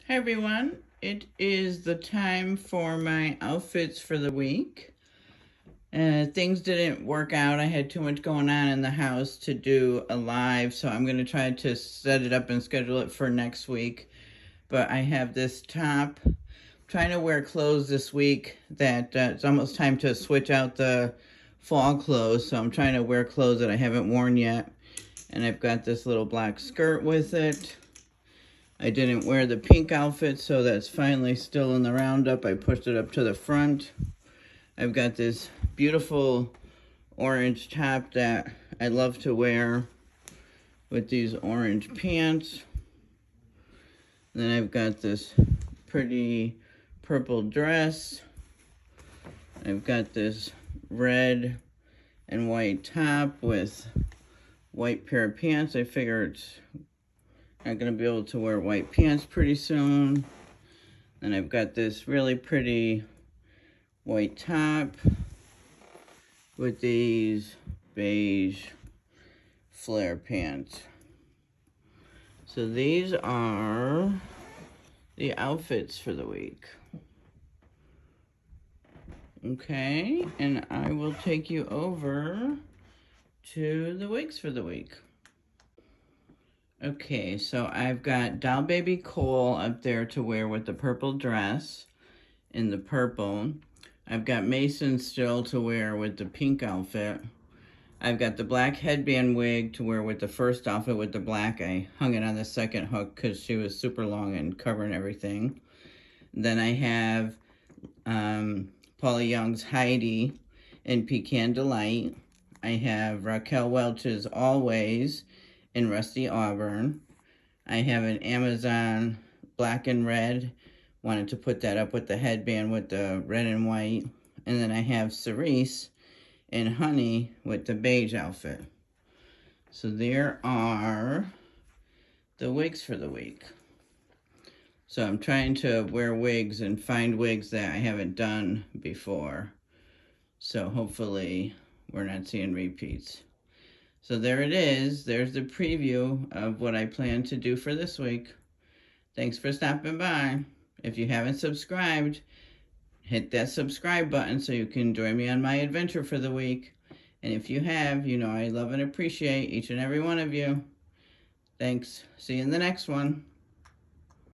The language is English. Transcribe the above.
Hi everyone, it is the time for my outfits for the week. Things didn't work out. I had too much going on in the house to do a live, so I'm going to try to set it up and schedule it for next week. But I have this top. I'm trying to wear clothes this week that it's almost time to switch out the fall clothes, so I'm trying to wear clothes that I haven't worn yet. And I've got this little black skirt with it. I didn't wear the pink outfit, so that's finally still in the roundup. I pushed it up to the front. I've got this beautiful orange top that I love to wear with these orange pants. And then I've got this pretty purple dress. I've got this red and white top with white pair of pants. I figure it's not going to be able to wear white pants pretty soon. And I've got this really pretty white top with these beige flare pants. So these are the outfits for the week. Okay, and I will take you over to the wigs for the week. Okay, so I've got Doll Baby Cole up there to wear with the purple dress in the purple. I've got Mason still to wear with the pink outfit. I've got the black headband wig to wear with the first outfit with the black. I hung it on the second hook because she was super long and covering everything. Then I have Paula Young's Heidi in Pecan Delight. I have Raquel Welch's Always in Rusty Auburn. I have an Amazon black and red. Wanted to put that up with the headband with the red and white. And then I have Cerise in Honey with the beige outfit. So there are the wigs for the week. So I'm trying to wear wigs and find wigs that I haven't done before. So hopefully we're not seeing repeats. So there it is. There's the preview of what I plan to do for this week. Thanks for stopping by. If you haven't subscribed, hit that subscribe button so you can join me on my adventure for the week. And if you have, you know I love and appreciate each and every one of you. Thanks. See you in the next one.